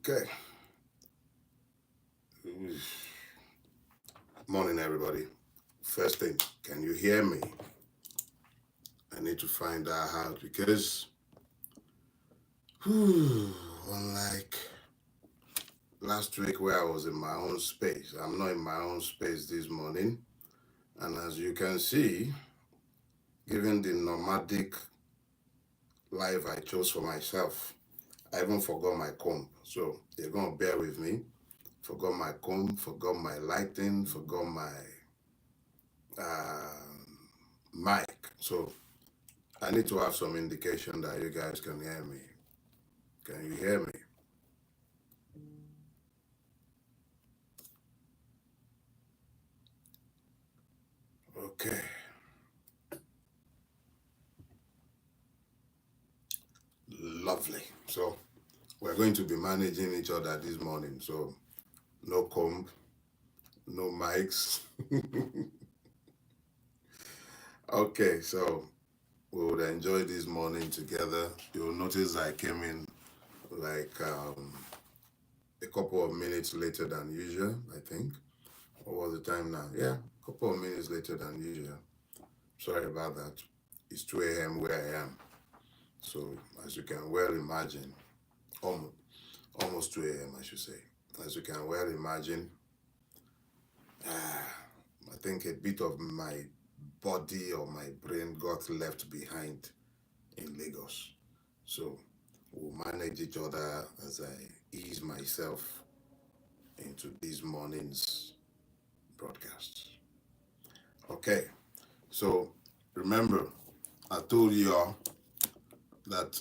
Okay. Morning, everybody. First thing, can you hear me? I need to find that out because, unlike last week where I was in my own space, I'm not in my own space this morning. And as you can see, given the nomadic life I chose for myself, I even forgot my comb. So you're going to bear with me. Forgot my comb, forgot my lighting, forgot my mic. So I need to have some indication that you guys can hear me. Can you hear me? Okay. Lovely. So we're going to be managing each other this morning. So no comb, no mics. Okay, so we would enjoy this morning together. You'll notice I came in like a couple of minutes later than usual, I think. What was the time now? Yeah, a couple of minutes later than usual. Sorry about that. It's 2 a.m. where I am. So as you can well imagine, almost 2 a.m. I should say. As you can well imagine, I think a bit of my body or my brain got left behind in Lagos. So we'll manage each other as I ease myself into this morning's broadcast. Okay, so remember, I told you all that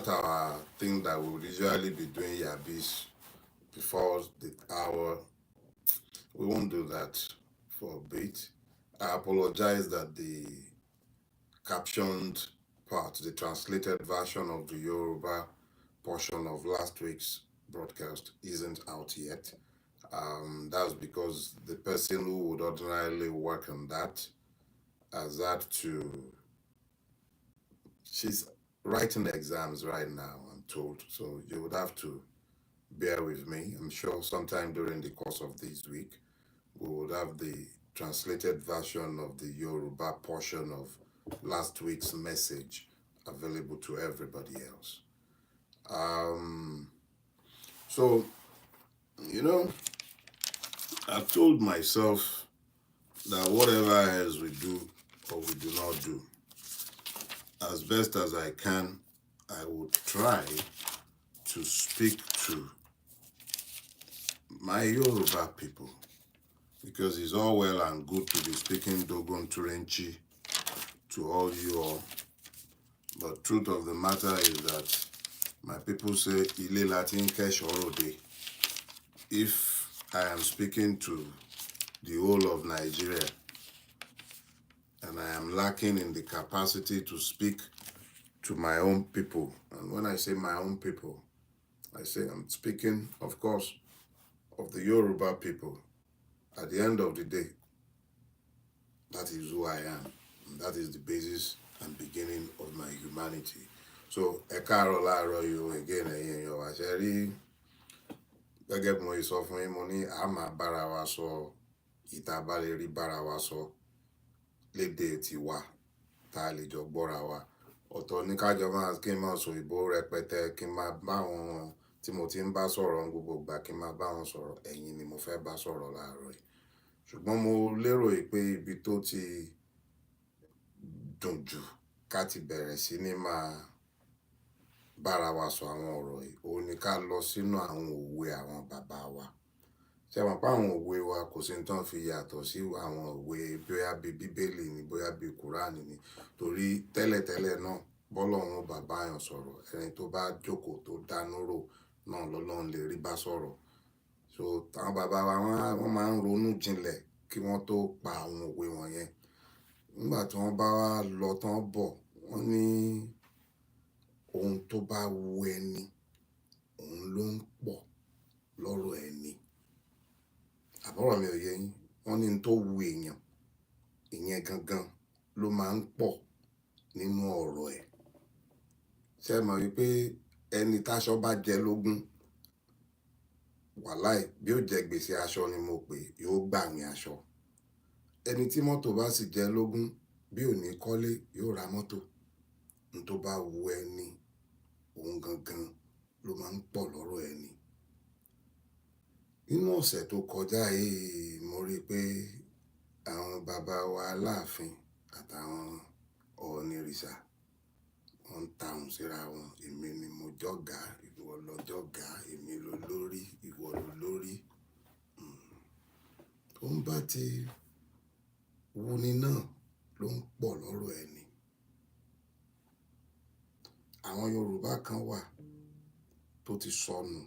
our thing that we would usually be doing Yabis before the hour, we won't do that for a bit. I apologize that the captioned part, the translated version of the Yoruba portion of last week's broadcast isn't out yet. That's because the person who would ordinarily work on that has had to, she's writing the exams right now, I'm told. So you would have to bear with me. I'm sure sometime during the course of this week, we would have the translated version of the Yoruba portion of last week's message available to everybody else. So, you know, I've told myself that whatever else we do or we do not do, as best as I can, I will try to speak to my Yoruba people, because it's all well and good to be speaking Dogon Turenchi to all you all. But truth of the matter is that my people say Ile Latin Keshorode. If I am speaking to the whole of Nigeria and I am lacking in the capacity to speak to my own people, and when I say my own people, I say I'm speaking, of course, of the Yoruba people. At the end of the day, that is who I am. And that is the basis and beginning of my humanity. So, Ekaaro Laaro yo again, yo Asheri, gẹ́gẹ́ bí mo sọ fún yín, mo ní a máa bára wa sọ ìta bá lè rí bára wa sọ lédè tiwa tá a lè jọ gbọ́ra wa. Ọ̀tọ̀ ní kájọ máa kí n máa sọ ìbò rẹpẹtẹ, kí n máa bá wọn tí mo ti ń bá sọ̀rọ̀ gbogbo ìgbà, kí n máa bá wọn sọ̀rọ̀. Ẹ̀yin ni mo fẹ́ bá sọ̀rọ̀ láàárọ̀ yìí. Ṣùgbọ́n mo lérò pé ibi tó ti dùn jù ká ti bẹ̀rẹ̀ sí ní máa bára wa sọ àwọn ọ̀rọ̀ yìí, òun ni ká lọ sínú àwọn òwe àwọn bàbá wa. Ṣé mọ̀ pé àwọn òwe wa kò sí ní tán fi yàtọ̀ sí àwọn òwe bóyá bí Bíbélì ni, bóyá bí Kùránì ni. Torí tẹ́lẹ̀tẹ́lẹ̀ náà, bọ́lọ́run bàbá yàn sọ̀rọ̀, ẹni tó bá jókòó tó dánú rò náà lọ́lọ́run lè rí bá sọ̀rọ̀. So àwọn bàbá wa wọ́n máa ń ronú jinlẹ̀ kí wọ́n tó pa àwọn òwe wọ̀nyẹn. Nígbà tí wọ́n bá wá lọ tán bọ̀, wọ́n ní ohun tó bá wu ẹni, òun ló ń pọ̀ lọ́rọ̀ ẹni. Àbọ̀rọ̀ mi ò yé yín. Wọ́n ní tó wu èèyàn, ìyẹn gangan ló máa ń pọ̀ nínú ọ̀rọ̀ ẹ̀. Ṣé mọ̀ wípé ẹni táṣọ bá jẹ lógún, wàláì bí ó jẹ gbèsè aṣọ ni mo pè yóò gbàwìn aṣọ. Ẹni tí mọ́tò bá sì jẹ lógún bí ò ní kọ́lé yóò ra mọ́tò. N tó bá wu ẹni òun gangan ló máa ń pọ̀ lọ́rọ̀ ẹni. Nínú ọ̀sẹ̀ tó kọjá yìí mo rí i pé àwọn bàbá wa Aláàfin àtàwọn ọ̀ọ̀nìrìṣà wọ́n ń tahùn síra wọn. Èmi ni mo jọ̀gá, ìwọ ló jọ̀gá, èmi ló lórí, ìwọ ló lórí. Tó ń bá ti wuni náà ló ń pọ̀ lọ́rọ̀ ẹni. Àwọn Yorùbá kan wà tó ti sọnù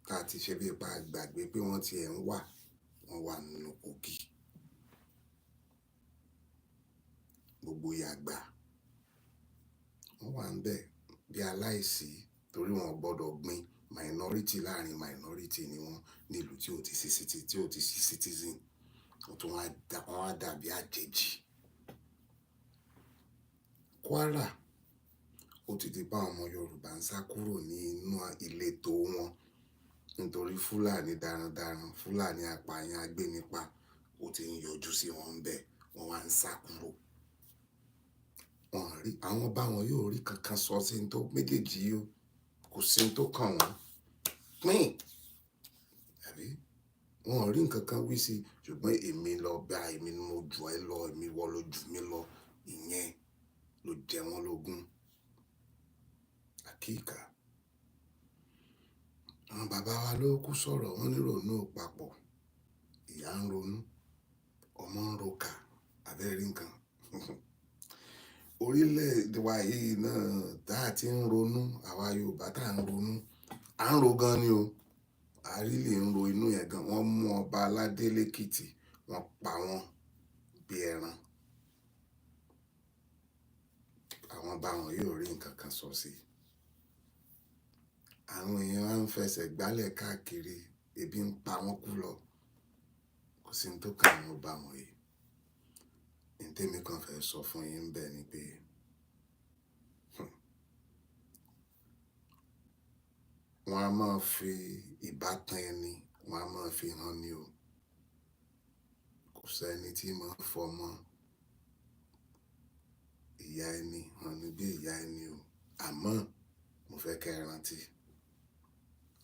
tá a ti ṣe bí ipa gbàgbé pé wọ́n ti ẹ̀ ń wà, wọ́n wà nínú Kogi. Gbogbo yàgbà wọ́n wà ń bẹ̀ bí aláìsí torí wọn gbọ́dọ̀ gbin minority láàrin minority ni wọ́n nílùú tí ò ti sí citizen. Wọ́n á dàbí àjèjì. Kwara ó ti di bá ọmọ Yorùbá ń sá kúrò ní inú ìletò wọn nítorí Fúlàní darandaran, Fúlàní apààyàn agbénipa ó ti ń yọjú sí wọn ń bẹ̀, wọ́n wá ń sá kúrò. Àwọn báwọn yóò rí kankan sọ sí ní tó méjèèjì yìí, kò sí ní tó kàn wọ́n pín àbí wọn ò rí nǹkan kan wí sí, ṣùgbọ́n èmi lọ bá èmi ni mo jù ẹ́ lọ, èmi wọ́ ló jù mí lọ, ìyẹn ló jẹ wọ́n lógún. Àkíkà àwọn bàbá wa ló kú sọ̀rọ̀, wọ́n ní ronú papọ̀, ìyá ń ronú, ọmọ ń roka, abẹ́rẹ́ nǹkan. Orílẹ̀-èdè wa yìí náà tá a ti ń ronú, àwa Yorùbá tá a ń ronú, à ń ro gan ni o. A rí lè ń ro inú yẹn gan. Wọ́n mú ọba aládé lẹ́kìtì, wọ́n pa wọ́n bí ẹran. Àwọn báwọn yóò rí nǹkan kan sọ sí. Àwọn èèyàn á ń fẹsẹ̀ gbálẹ̀ káàkiri, ebi ń pa wọ́n kú lọ. Kò sí ní tó kàn wọ́n bá wọn yìí. Ní tèmi kan fẹ́ sọ fún yín bẹ́ẹ̀ ni pé wọ́n á máa fi ìbátan ẹni, wọ́n á máa fi hàn ni o. Kò sẹ́ni tí máa fọmọ ìyá ẹni hàn ní bí ìyá ẹni o. Àmọ́ mo fẹ́ kẹ́ ẹ rántí,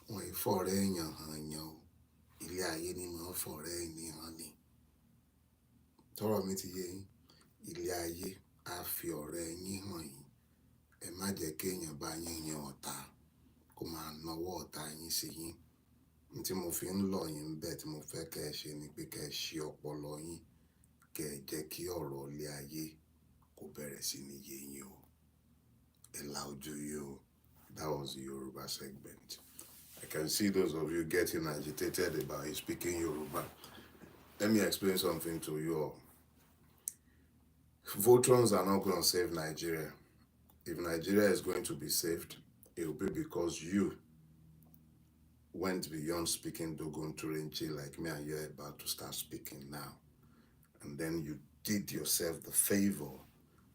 wọn ì fọ̀rẹ́ èèyàn hàn yàn o. Ilé ayé ni máa ń fọ̀rẹ́ ẹni hàn ni. Tọ́rọ̀ mi ti yé yín. Ilé ayé á fi ọ̀rẹ́ yín hàn yín. Ẹ má jẹ́ kí èèyàn bá yín yan ọ̀tá kó máa nawọ́ ọ̀tá yín sí yín. Ní tí mo fi ń lọ̀ yín bẹ́ẹ̀ tí mo fẹ́ kẹ́ ẹ ṣe ni pé kẹ́ ẹ ṣí ọpọlọ yín, kẹ́ ẹ jẹ́ kí ọ̀rọ̀ ilé ayé kó bẹ̀rẹ̀ sí ní yé yín o. Ẹ la ojú yín o. That was the Yoruba segment. I can see those of you getting agitated about his speaking Yoruba. Let me explain something to you all. Votrons are not going to save Nigeria. If Nigeria is going to be saved, it will be because you went beyond speaking Dogon Turenchi like me and you're about to start speaking now. And then you did yourself the favor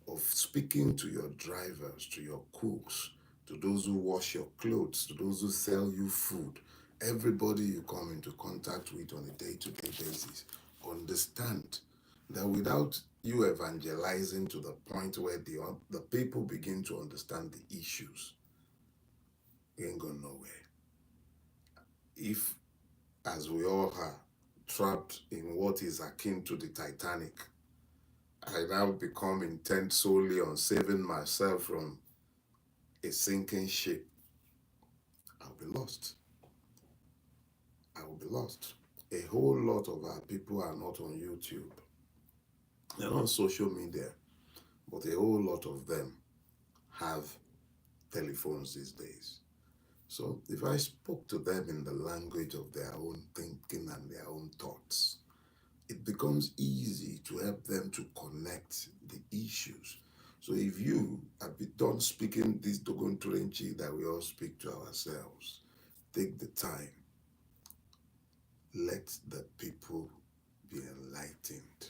of speaking to your drivers, to your cooks, to those who wash your clothes, to those who sell you food, everybody you come into contact with on a day-to-day basis. Understand that without you evangelizing to the point where the people begin to understand the issues, we ain't going nowhere. If, as we all are, trapped in what is akin to the Titanic, I now become intent solely on saving myself from a sinking ship, I'll be lost. I will be lost. A whole lot of our people are not on YouTube. They're on social media, but a whole lot of them have telephones these days. So if I spoke to them in the language of their own thinking and their own thoughts, it becomes easy to help them to connect the issues. So if you have been done speaking this Dogon Turenchi that we all speak to ourselves, take the time. Let the people be enlightened.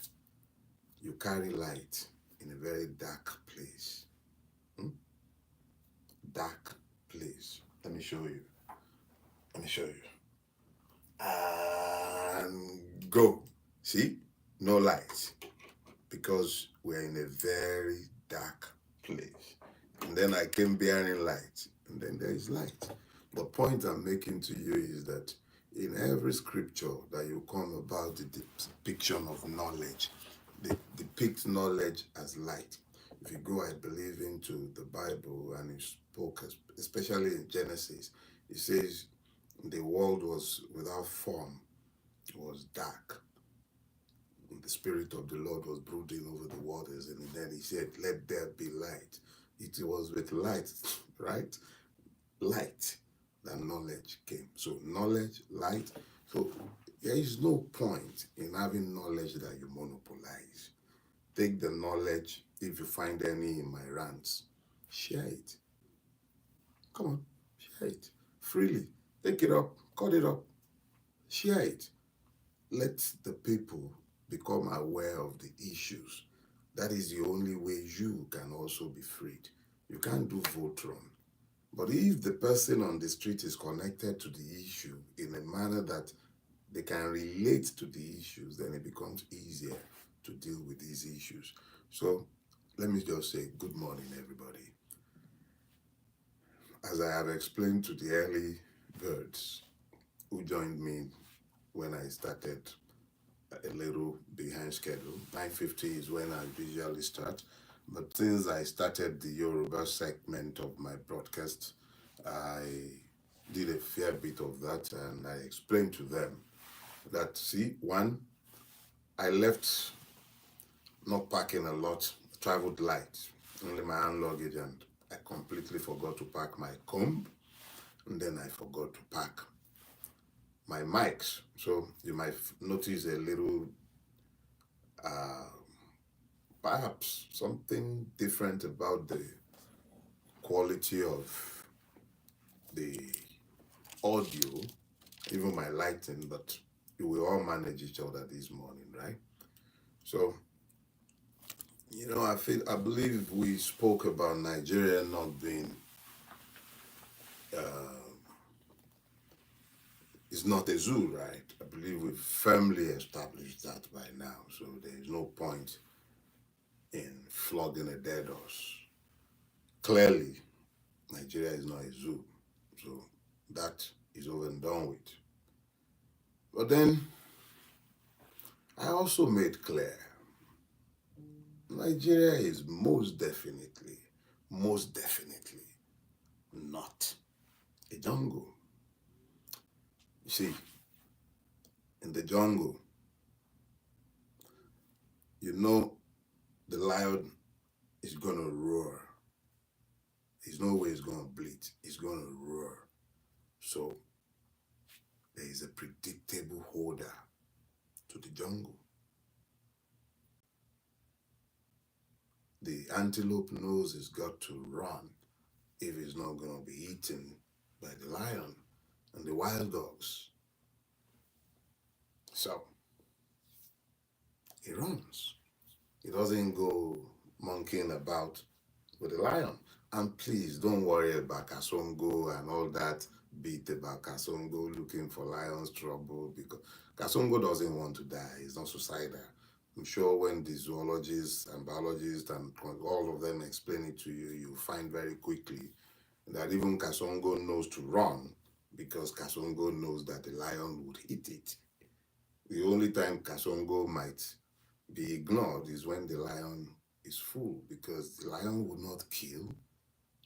You carry light in a very dark place. Dark place. Let me show you. and go. See, no light, because we're in a very dark place. And then I came bearing light, and then there is light. The point I'm making to you is that in every scripture that you come about the depiction of knowledge, they depict knowledge as light. If you go, I believe, into the Bible and you spoke, especially in Genesis, it says the world was without form, it was dark. The Spirit of the Lord was brooding over the waters, and then he said, "Let there be light." It was with light, right? Light that knowledge came. So, knowledge, light. So, there is no point in having knowledge that you monopolize. Take the knowledge, if you find any in my rants, share it. Come on, share it freely. Take it up, cut it up, share it. Let the people become aware of the issues. That is the only way you can also be freed. You can't do Voltron. But if the person on the street is connected to the issue in a manner that they can relate to the issues, then it becomes easier to deal with these issues. So let me just say good morning, everybody. As I have explained to the early birds who joined me when I started a little behind schedule. 9:50 is when I usually start. But since I started the Yoruba segment of my broadcast, I did a fair bit of that, and I explained to them that, see, one, I left not packing a lot, traveled light, only my hand luggage, and I completely forgot to pack my comb, and then I forgot to pack my mics. So you might notice a little perhaps something different about the quality of the audio, even my lighting, but we will all manage each other this morning, right? So, I believe we spoke about Nigeria not being, it's not a zoo, right? I believe we've firmly established that by now, so there is no point in flogging a dead horse. Clearly, Nigeria is not a zoo, so that is over and done with. But then I also made clear Nigeria is most definitely not a jungle. You see, in the jungle, you know the lion is going to roar. There's no way it's going to bleat. It's going to roar. So there is a predictable order to the jungle. The antelope knows it's got to run if it's not going to be eaten by the lion and the wild dogs. So it runs. It doesn't go monkeying about with the lion. And please don't worry about Kasongo and all that beat about Kasongo looking for lion's trouble, because Kasongo doesn't want to die. He's not suicidal. I'm sure when the zoologists and biologists and all of them explain it to you, you'll find very quickly that even Kasongo knows to run, because Kasongo knows that the lion would eat it. The only time Kasongo might be ignored is when the lion is full, because the lion will not kill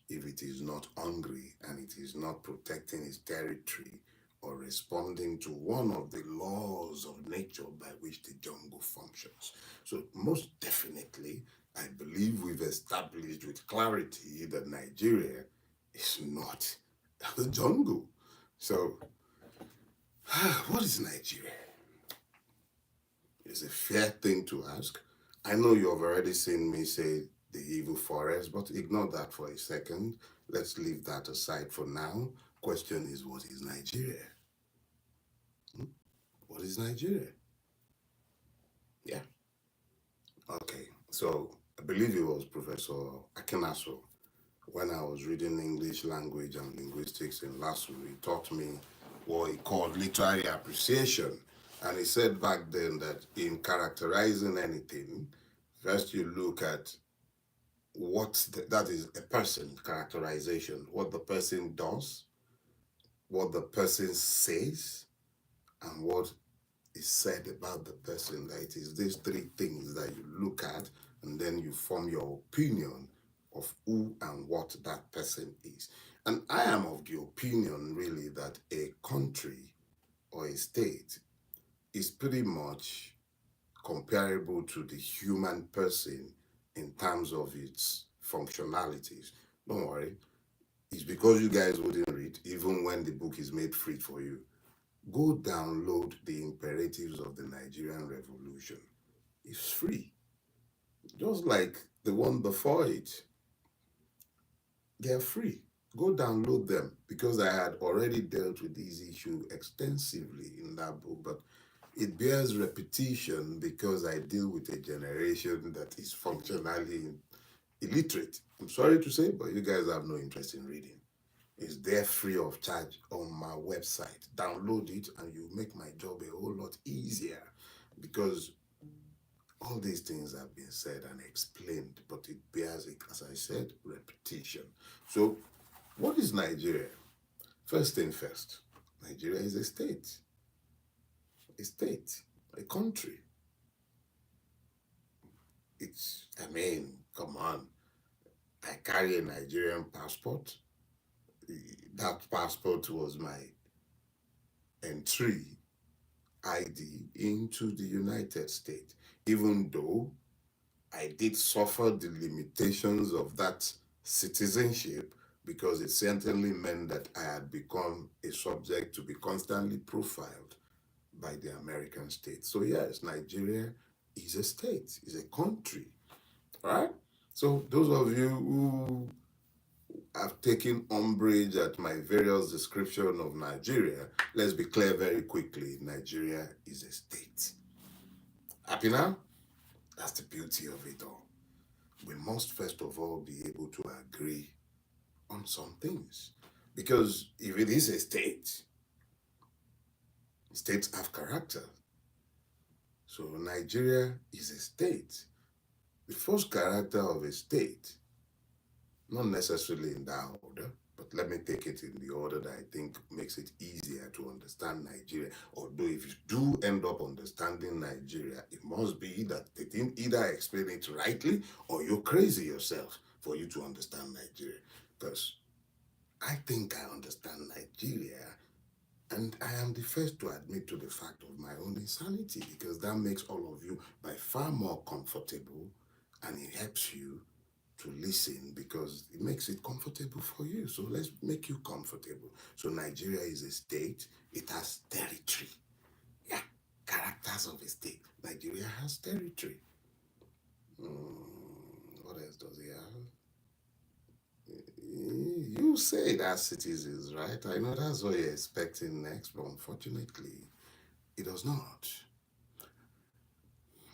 if it is not hungry and it is not protecting its territory or responding to one of the laws of nature by which the jungle functions. So most definitely, I believe we've established with clarity that Nigeria is not the jungle. So what is Nigeria? It's a fair thing to ask. I know you have already seen me say the evil forest, but ignore that for a second. Let's leave that aside for now. Question is, what is Nigeria? What is Nigeria? Yeah. Okay. So I believe it was Professor Akenaso when I was reading English language and linguistics in LASU. He taught me what he called literary appreciation. And he said back then that in characterizing anything, first you look at that is a person characterization, what the person does, what the person says, and what is said about the person. That it is these three things that you look at, and then you form your opinion of who and what that person is. And I am of the opinion, really, that a country or a state is pretty much comparable to the human person in terms of its functionalities. Don't worry, it's because you guys wouldn't read, even when the book is made free for you. Go download the imperatives of the Nigerian Revolution. It's free. Just like the one before it. They're free. Go download them because I had already dealt with this issue extensively in that book, but it bears repetition because I deal with a generation that is functionally illiterate. I'm sorry to say, but you guys have no interest in reading. It's there free of charge on my website. Download it and you make my job a whole lot easier because all these things have been said and explained, but it bears, as I said, repetition. So, what is Nigeria? First thing first, Nigeria is a state, a country. Come on. I carry a Nigerian passport. That passport was my entry ID into the United States, even though I did suffer the limitations of that citizenship because it certainly meant that I had become a subject to be constantly profiled by the American state. So yes, Nigeria is a state, is a country, right? So those of you who have taken umbrage at my various description of Nigeria, let's be clear very quickly, Nigeria is a state. Happy now? That's the beauty of it all. We must first of all be able to agree on some things. Because if it is a state, states have character. So Nigeria is a state. The first character of a state, not necessarily in that order, but let me take it in the order that I think makes it easier to understand Nigeria. Although if you do end up understanding Nigeria, it must be that they didn't either explain it rightly or you're crazy yourself for you to understand Nigeria. Because I think I understand Nigeria, and I am the first to admit to the fact of my own insanity because that makes all of you by far more comfortable and it helps you to listen because it makes it comfortable for you. So let's make you comfortable. So Nigeria is a state. It has territory. Yeah, characters of a state. Nigeria has territory. What else does it have? You say it has citizens, right? I know that's what you're expecting next, but unfortunately, it does not.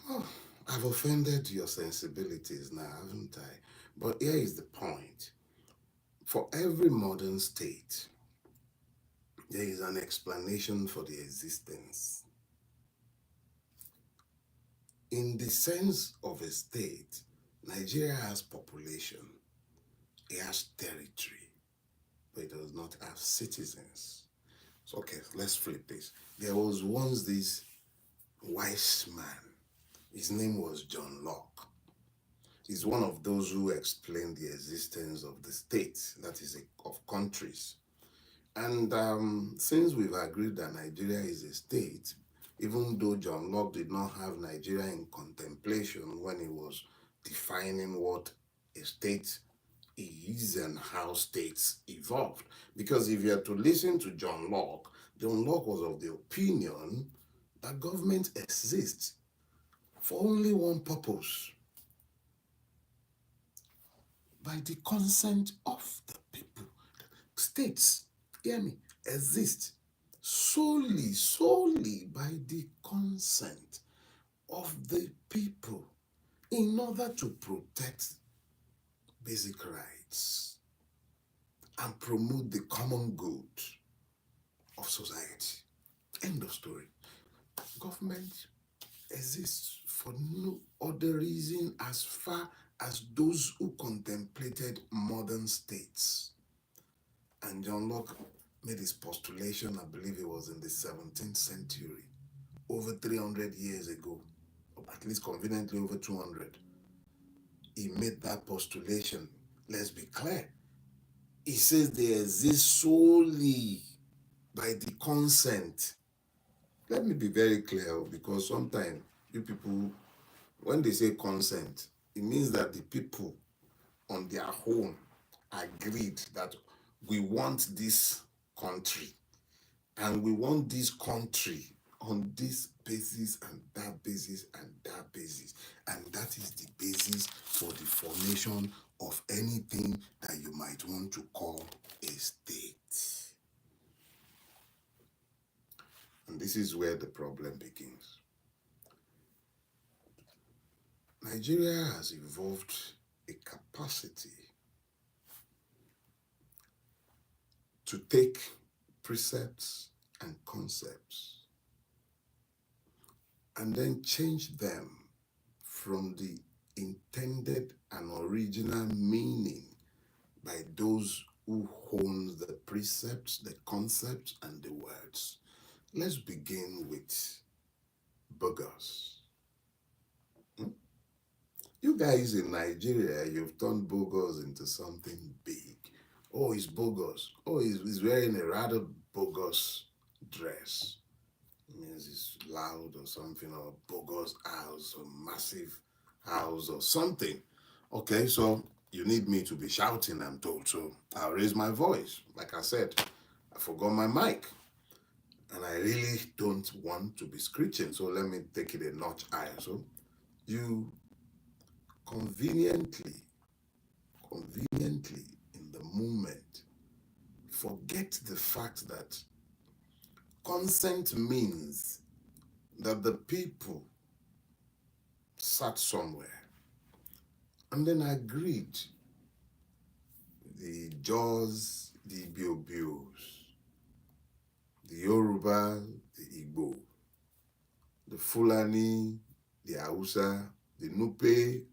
Oh, I've offended your sensibilities now, haven't I? But here is the point. For every modern state, there is an explanation for the existence. In the sense of a state, Nigeria has population, it has territory, but it does not have citizens. So, okay, let's flip this. There was once this wise man. His name was John Locke. He's one of those who explained the existence of the states, that is, of countries. And since we've agreed that Nigeria is a state, even though John Locke did not have Nigeria in contemplation when he was defining what a state is and how states evolved. Because if you are to listen to John Locke was of the opinion that government exists for only one purpose: by the consent of the people. States, hear me, exist solely by the consent of the people in order to protect basic rights and promote the common good of society. End of story. Government exists for no other reason as far as those who contemplated modern states. And John Locke made his postulation, I believe it was in the 17th century, over 300 years ago, or at least conveniently over 200. He made that postulation. Let's be clear. He says they exist solely by the consent. Let me be very clear, because sometimes you people, when they say consent, it means that the people on their own agreed that we want this country, and we want this country on this basis and that basis and that basis, and that is the basis for the formation of anything that you might want to call a state. And this is where the problem begins. Nigeria has evolved a capacity to take precepts and concepts and then change them from the intended and original meaning by those who own the precepts, the concepts, and the words. Let's begin with bogus. You guys in Nigeria, you've turned bogus into something big. Oh, he's bogus. Oh, he's wearing a rather bogus dress. It means he's loud or something, or bogus house, or massive house, or something. Okay, so you need me to be shouting, I'm told. So I'll raise my voice. Like I said, I forgot my mic. And I really don't want to be screeching. So let me take it a notch higher. So you conveniently in the moment forget the fact that consent means that the people sat somewhere and then agreed. The Jaws, the Biobios, the Yoruba, the Igbo, the Fulani, the Hausa, the Nupe,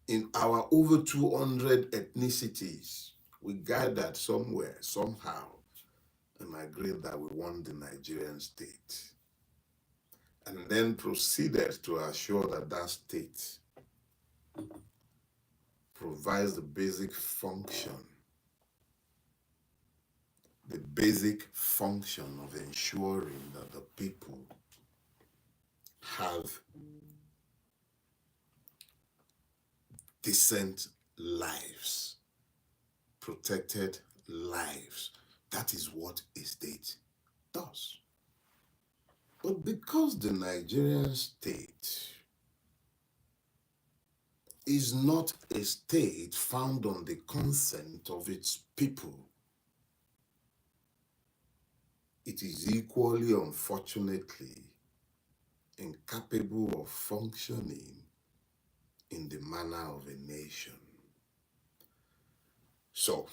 in our over 200 ethnicities, we gathered somewhere, somehow, and agreed that we want the Nigerian state. And then proceeded to assure that that state provides the basic function of ensuring that the people have decent lives, protected lives. That is what a state does. But because the Nigerian state is not a state found on the consent of its people, it is equally, unfortunately, incapable of functioning in the manner of a nation. So,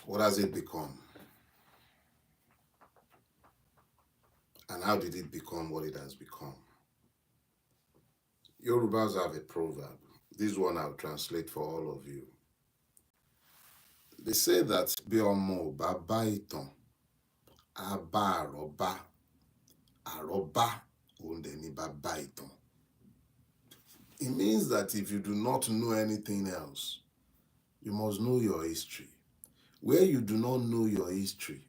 what has it become? And how did it become what it has become? Yorubas have a proverb. This one I'll translate for all of you. They say that Biomo Baba Itan, Aba Aroba, Aroba Ondeni Baba Itan. It means that if you do not know anything else, you must know your history. Where you do not know your history,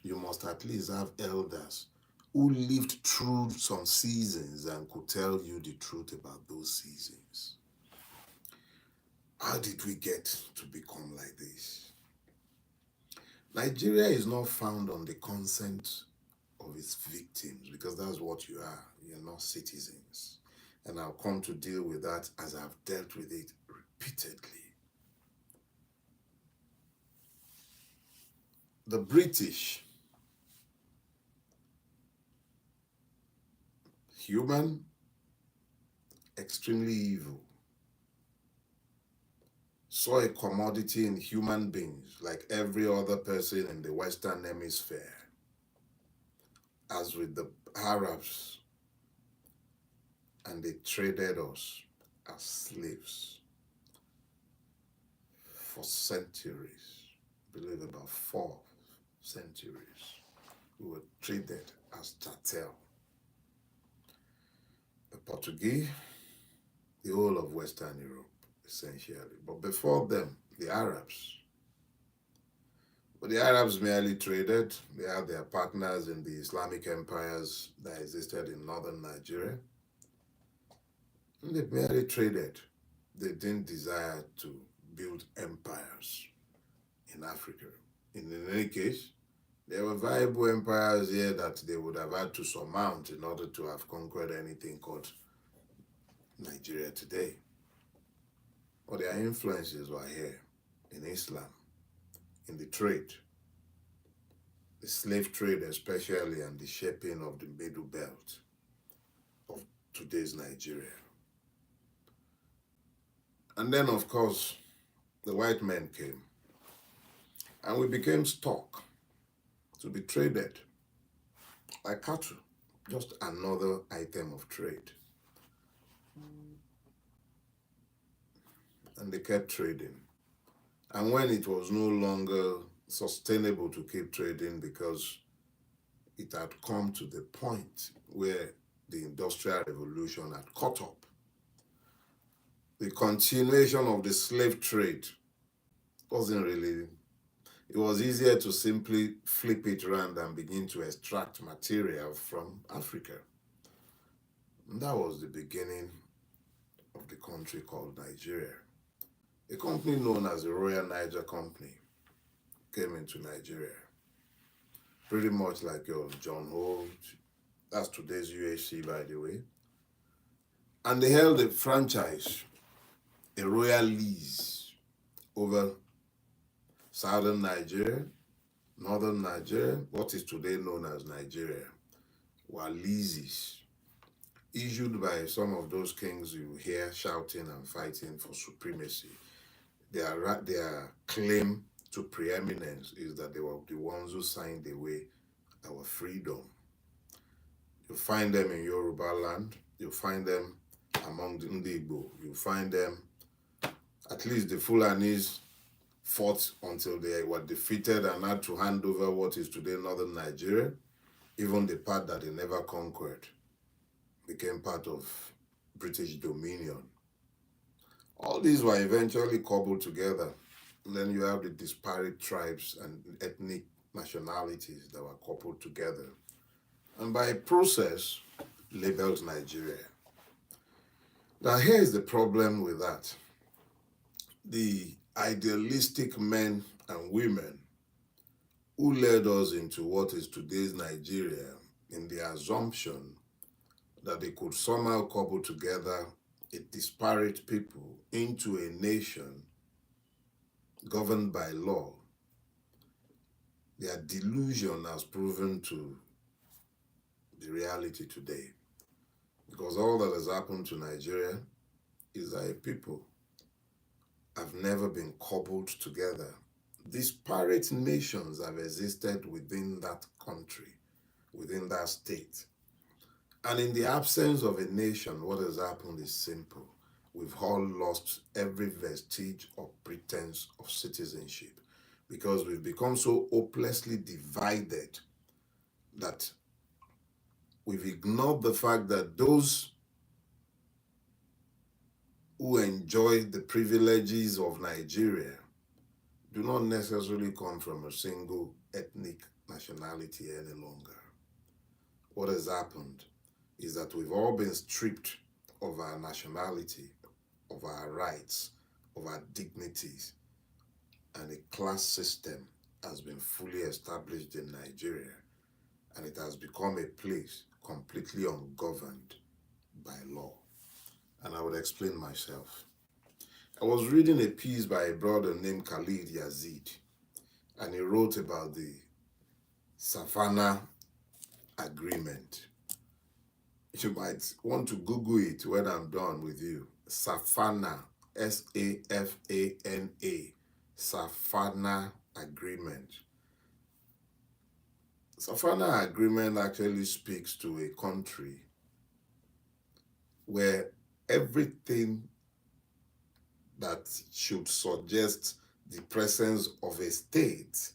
you must at least have elders who lived through some seasons and could tell you the truth about those seasons. How did we get to become like this? Nigeria is not found on the consent of its victims, because that's what you are. You're not citizens. And I'll come to deal with that as I've dealt with it repeatedly. The British, human, extremely evil, saw a commodity in human beings like every other person in the Western Hemisphere. as with the Arabs, and they traded us as slaves for centuries. I believe about 4 centuries. We were treated as chattel. The Portuguese, the whole of Western Europe, essentially. But before them, the Arabs. But the Arabs merely traded. They had their partners in the Islamic empires that existed in northern Nigeria. And they merely traded. They didn't desire to build empires in Africa. In any case, there were viable empires here that they would have had to surmount in order to have conquered anything called Nigeria today. But their influences were here in Islam, in the trade, the slave trade especially, and the shaping of the middle belt of today's Nigeria. And then, of course, the white men came, and we became stock to be traded like cattle, just another item of trade. And they kept trading. And when it was no longer sustainable to keep trading because it had come to the point where the Industrial Revolution had caught up, the continuation of the slave trade wasn't really, it was easier to simply flip it around and begin to extract material from Africa. And that was the beginning of the country called Nigeria. A company known as the Royal Niger Company came into Nigeria, pretty much like your John Holt, that's today's UHC, by the way. And they held a franchise, a royal lease over southern Nigeria, northern Nigeria, what is today known as Nigeria, were leases issued by some of those kings you hear shouting and fighting for supremacy. Their claim to preeminence is that they were the ones who signed away our freedom. You find them in Yoruba land, you find them among the Igbo, you find them, at least the Fulanis fought until they were defeated and had to hand over what is today northern Nigeria. Even the part that they never conquered became part of British dominion. All these were eventually cobbled together. And then you have the disparate tribes and ethnic nationalities that were coupled together. And by process, labeled Nigeria. Now here's the problem with that. The idealistic men and women who led us into what is today's Nigeria in the assumption that they could somehow cobble together a disparate people into a nation governed by law. Their delusion has proven to the reality today. Because all that has happened to Nigeria is that a people have never been cobbled together. Disparate nations have existed within that country, within that state. And in the absence of a nation, what has happened is simple. We've all lost every vestige or pretense of citizenship because we've become so hopelessly divided that we've ignored the fact that those who enjoy the privileges of Nigeria do not necessarily come from a single ethnic nationality any longer. What has happened is that we've all been stripped of our nationality, of our rights, of our dignities, and a class system has been fully established in Nigeria, and it has become a place completely ungoverned by law. And I would explain myself. I was reading a piece by a brother named Khalid Yazid, and he wrote about the Savannah Agreement. You might want to Google it when I'm done with you. Savannah, S-A-F-A-N-A, Savannah Agreement. Savannah Agreement actually speaks to a country where everything that should suggest the presence of a state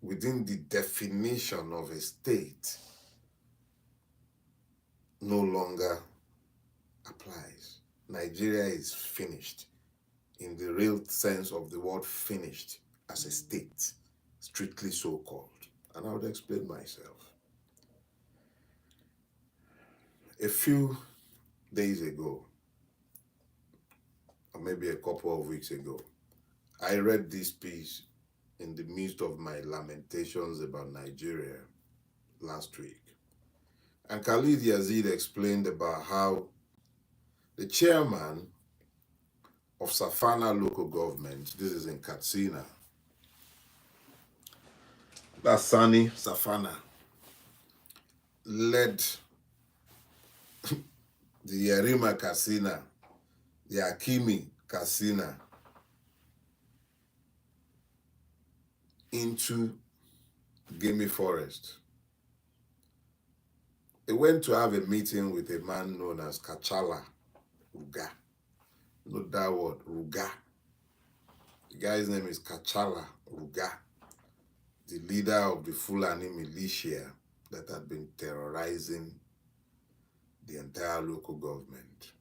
within the definition of a state no longer applies. Nigeria is finished in the real sense of the word finished as a state, strictly so called. And I would explain myself. A few days ago, or maybe a couple of weeks ago, I read this piece in the midst of my lamentations about Nigeria last week. And Khalid Yazid explained about how the chairman of Safana local government, this is in Katsina, that's Sani Safana, led the Yerima Katsina, the Akimi Katsina, into Gemi Forest. They went to have a meeting with a man known as Kachala Ruga. Note that word, Ruga. The guy's name is Kachala Ruga, the leader of the Fulani militia that had been terrorizing the entire local government.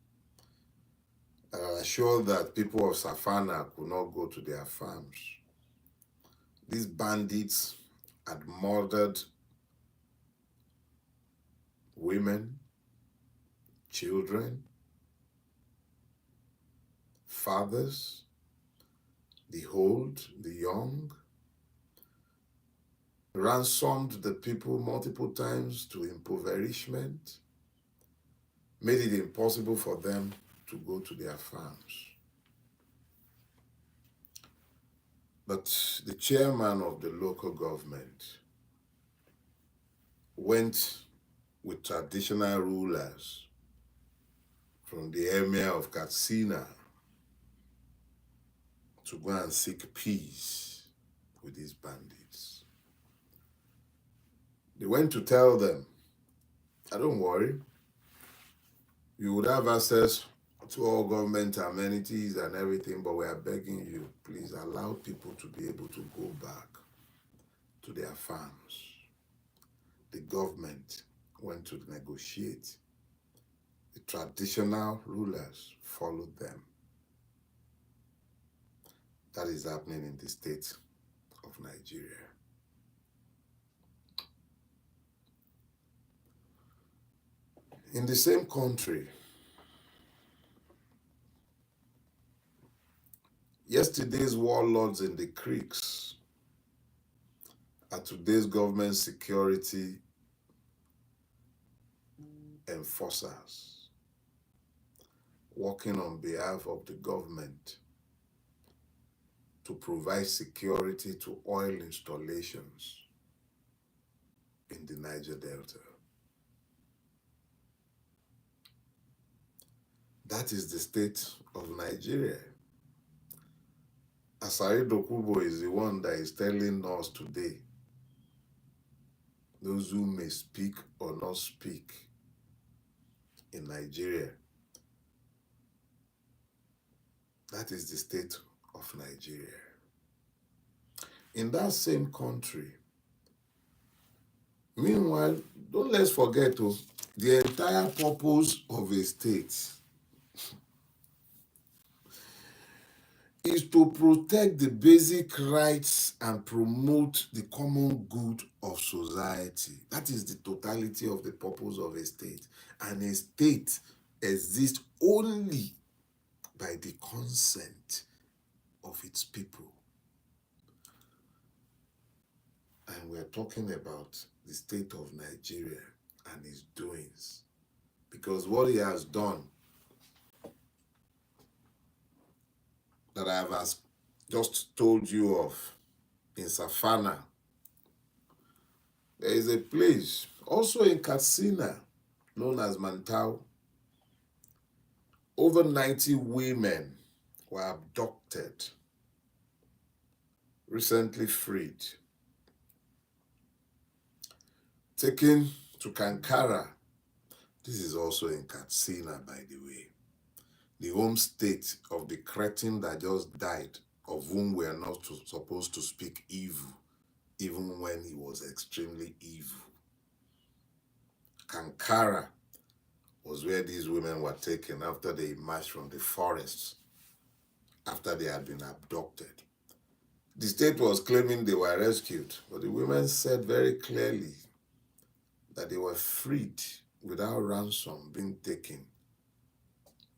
I was sure that people of Safana could not go to their farms. These bandits had murdered women, children, fathers, the old, the young, ransomed the people multiple times to impoverishment, made it impossible for them to go to their farms. But the chairman of the local government went with traditional rulers from the emir of Katsina to go and seek peace with these bandits. They went to tell them, don't worry, you would have access to all government amenities and everything, but we are begging you, please allow people to be able to go back to their farms. The government went to negotiate. The traditional rulers followed them. That is happening in the state of Nigeria. In the same country, yesterday's warlords in the creeks are today's government security enforcers working on behalf of the government to provide security to oil installations in the Niger Delta. That is the state of Nigeria. Asari Dokubo is the one that is telling us today, those who may speak or not speak in Nigeria, that is the state of Nigeria. In that same country, meanwhile, don't let's forget the entire purpose of a state is to protect the basic rights and promote the common good of society. That is the totality of the purpose of a state. And a state exists only by the consent of its people. And we're talking about the state of Nigeria and its doings. Because what he has done, that I have just told you of in Safana, there is a place also in Katsina known as Mantau. Over 90 women were abducted, recently freed. taken to Kankara. This is also in Katsina, by the way, the home state of the cretin that just died, of whom we are not supposed to speak evil, even when he was extremely evil. Kankara was where these women were taken after they emerged from the forests, after they had been abducted. The state was claiming they were rescued, but the women said very clearly that they were freed without ransom being taken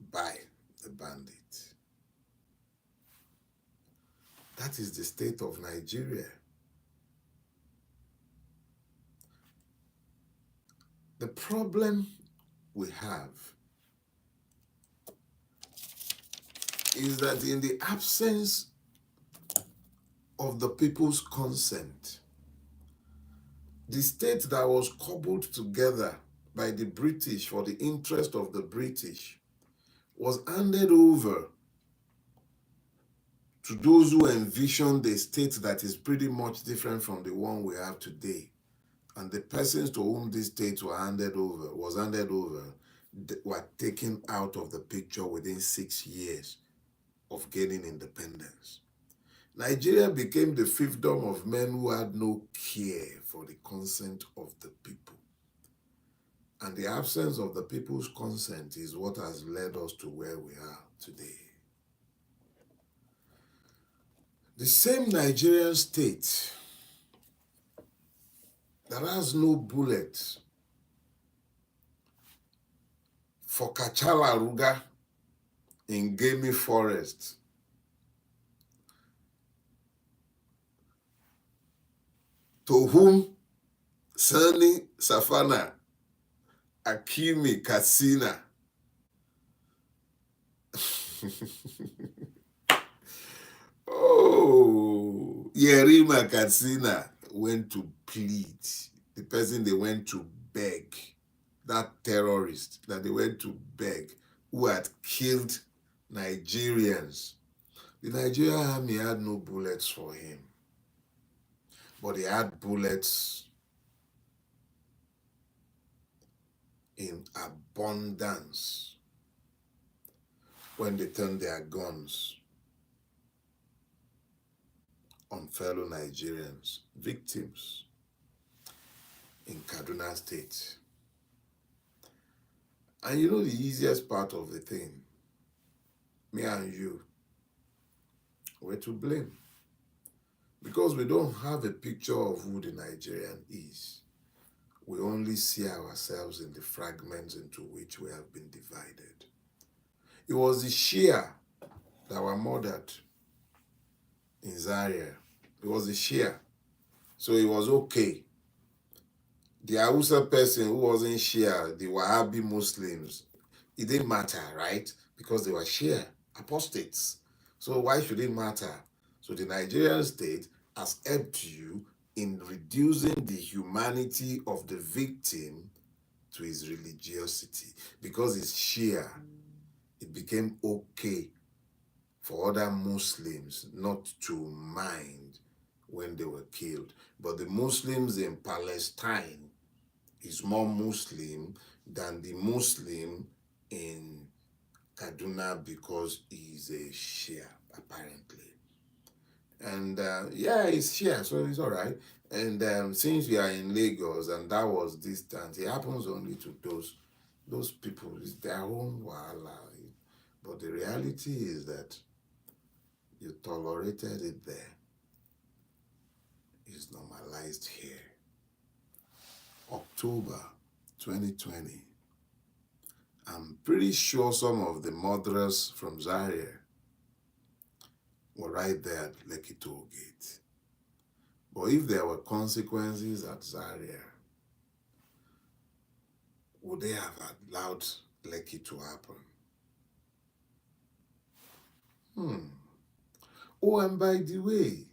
by the bandits. That is the state of Nigeria. The problem we have is that in the absence of the people's consent, the state that was cobbled together by the British for the interest of the British was handed over to those who envisioned a state that is pretty much different from the one we have today. And the persons to whom these states were handed over, were taken out of the picture within 6 years of gaining independence. Nigeria became the fiefdom of men who had no care for the consent of the people. And the absence of the people's consent is what has led us to where we are today. The same Nigerian state that has no bullet for Kachala Ruga in Gamey Forest, to whom Sani Safana Akimi Katsina Yerima Katsina went to plead. The person they went to beg, that terrorist that they went to beg, who had killed Nigerians. The Nigerian army had no bullets for him, but they had bullets in abundance when they turned their guns on fellow Nigerians, victims in Kaduna State. And you know the easiest part of the thing, me and you were to blame, because we don't have a picture of who the Nigerian is. We only see ourselves in the fragments into which we have been divided. It was the Shia that were murdered in Zaria. It was the Shia. So it was okay. The Hausa person who wasn't Shia, the Wahhabi Muslims, it didn't matter, right? Because they were Shia, apostates. So why should it matter? So the Nigerian state has helped you in reducing the humanity of the victim to his religiosity. Because it's Shia, it became okay for other Muslims not to mind when they were killed. But the Muslims in Palestine is more Muslim than the Muslim in Kaduna because he's a Shia, apparently. And it's Shia, so it's all right. And since we are in Lagos and that was distant, it happens only to those people. It's their own wahala. But the reality is that you tolerated it there. It's normalized here. October 2020. I'm pretty sure some of the murderers from Zaria were right there at Lekki Toll Gate. But if there were consequences at Zaria, would they have allowed Lekki to happen? Oh, and by the way,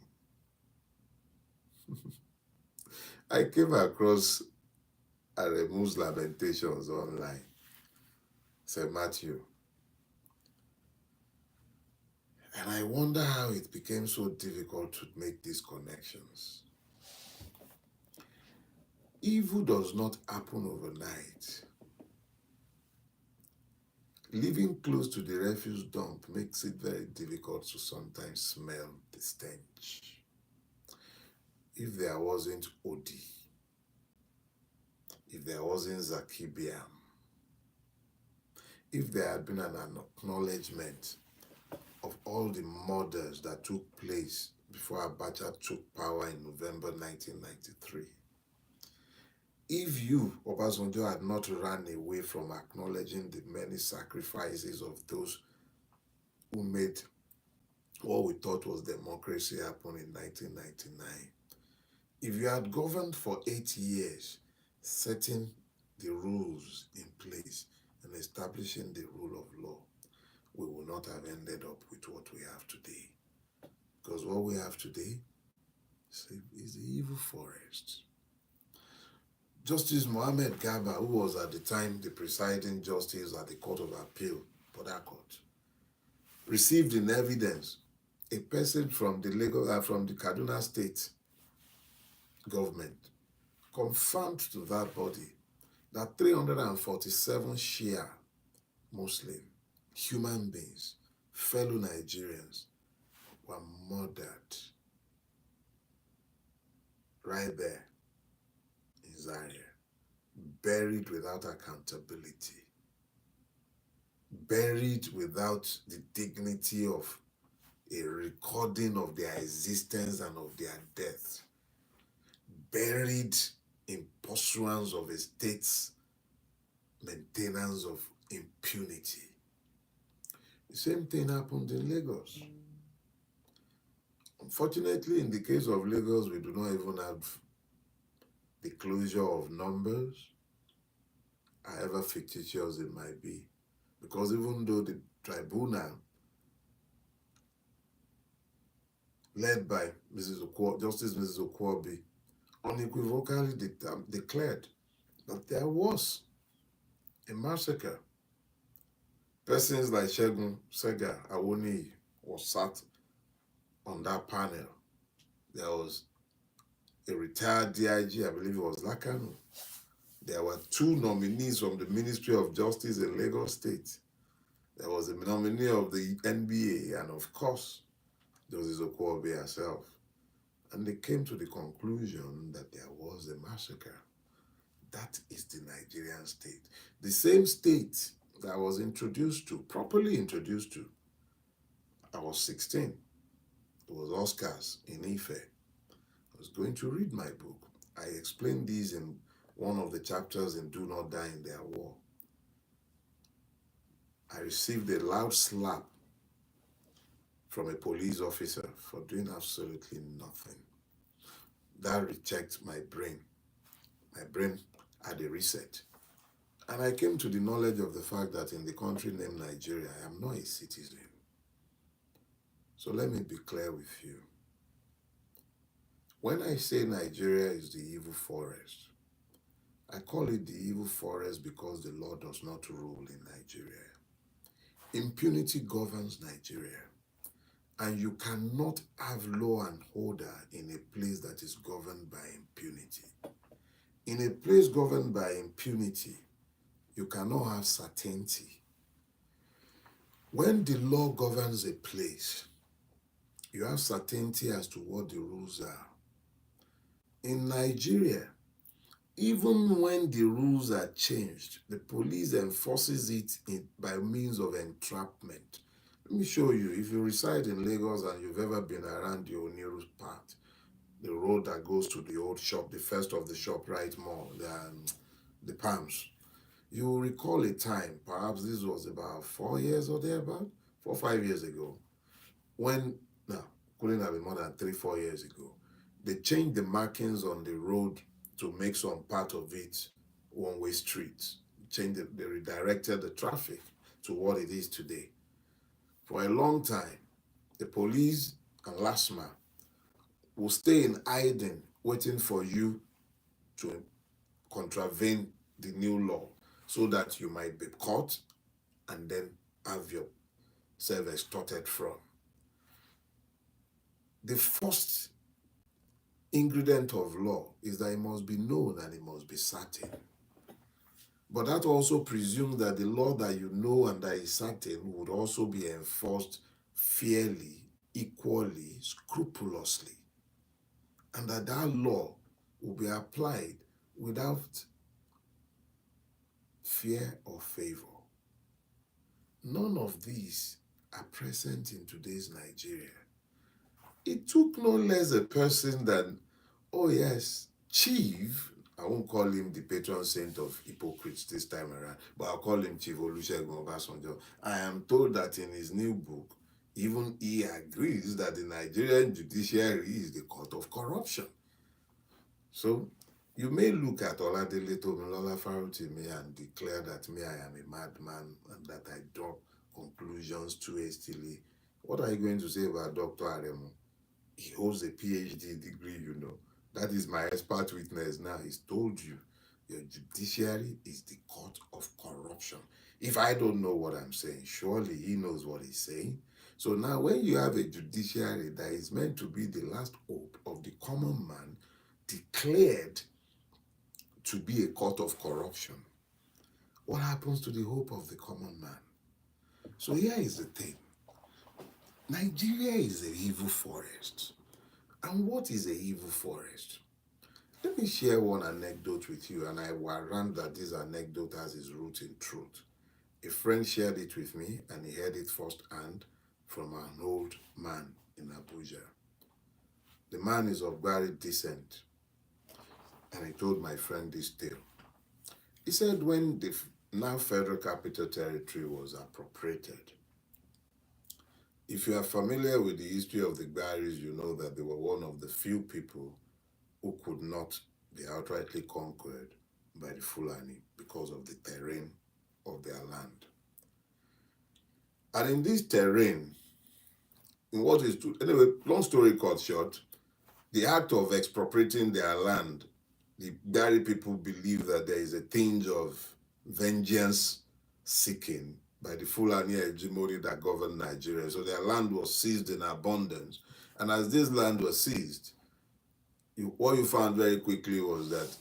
I came across Aremu's Lamentations online. St. Matthew. And I wonder how it became so difficult to make these connections. Evil does not happen overnight. Living close to the refuse dump makes it very difficult to sometimes smell the stench. If there wasn't Odi, if there wasn't Zakibiam, if there had been an acknowledgement of all the murders that took place before Abacha took power in November 1993, if you, Obasanjo, had not run away from acknowledging the many sacrifices of those who made what we thought was democracy happen in 1999, if you had governed for 8 years, setting the rules in place and establishing the rule of law, we would not have ended up with what we have today. Because what we have today is the evil forest. Justice Mohammed Garba, who was at the time the presiding justice at the Court of Appeal, Port Harcourt, received in evidence a person from the Kaduna State government, confirmed to that body that 347 Shia Muslim human beings, fellow Nigerians, were murdered right there in Zaria, buried without accountability, buried without the dignity of a recording of their existence and of their death, buried in pursuance of a state's maintenance of impunity. The same thing happened in Lagos. Unfortunately, in the case of Lagos, we do not even have the closure of numbers, however fictitious it might be. Because even though the tribunal, led by Justice Mrs. Okwobi, unequivocally declared that there was a massacre. Persons like Shegun Sega Awoni was sat on that panel. There was a retired DIG, I believe it was Lakano. There were 2 nominees from the Ministry of Justice in Lagos State. There was a nominee of the NBA, and of course, Justice Okwobi herself. And they came to the conclusion that there was a massacre. That is the Nigerian state. The same state that I was properly introduced to. I was 16. It was Oscars in Ife. I was going to read my book. I explained these in one of the chapters in Do Not Die in Their War. I received a loud slap from a police officer for doing absolutely nothing. That rechecked my brain. My brain had a reset. And I came to the knowledge of the fact that in the country named Nigeria, I am not a citizen. So let me be clear with you. When I say Nigeria is the evil forest, I call it the evil forest because the law does not rule in Nigeria. Impunity governs Nigeria. And you cannot have law and order in a place that is governed by impunity. In a place governed by impunity, you cannot have certainty. When the law governs a place, you have certainty as to what the rules are. In Nigeria, even when the rules are changed, the police enforces it by means of entrapment. Let me show you. If you reside in Lagos and you've ever been around the Oniru part, the road that goes to the old shop, the first of the ShopRite Mall, the Palms, you will recall a time, perhaps this was about 4 years or thereabout, 4 or 5 years ago, couldn't have been more than 3 or 4 years ago, they changed the markings on the road to make some part of it one-way streets. They redirected the traffic to what it is today. For a long time, the police and LASMA will stay in hiding, waiting for you to contravene the new law so that you might be caught and then have yourself extorted from. The first ingredient of law is that it must be known and it must be certain. But that also presumes that the law that you know and that is certain would also be enforced fairly, equally, scrupulously, and that that law will be applied without fear or favor. None of these are present in today's Nigeria. It took no less a person than, oh yes, Chief, I won't call him the patron saint of hypocrites this time around, but I'll call him Chief Olusegun Obasanjo. I am told that in his new book, even he agrees that the Nigerian judiciary is the court of corruption. So you may look at Oladele Tomilola Farotimi and declare that me, I am a madman and that I draw conclusions too hastily. What are you going to say about Dr. Aremu? He holds a PhD degree, you know. That is my expert witness now. He's told you your judiciary is the court of corruption. If I don't know what I'm saying, surely he knows what he's saying. So now when you have a judiciary that is meant to be the last hope of the common man, declared to be a court of corruption, what happens to the hope of the common man? So here is the thing. Nigeria is an evil forest. And what is an evil forest? Let me share one anecdote with you, and I warrant that this anecdote has its root in truth. A friend shared it with me, and he heard it firsthand from an old man in Abuja. The man is of Bari descent, and he told my friend this tale. He said when the now Federal Capital Territory was appropriated, if you are familiar with the history of the Baris, you know that they were one of the few people who could not be outrightly conquered by the Fulani because of the terrain of their land. And in this terrain, anyway, long story cut short, the act of expropriating their land, the Bari people believe that there is a tinge of vengeance seeking by the Fulani hegemony that governed Nigeria. So their land was seized in abundance. And as this land was seized, what you found very quickly was that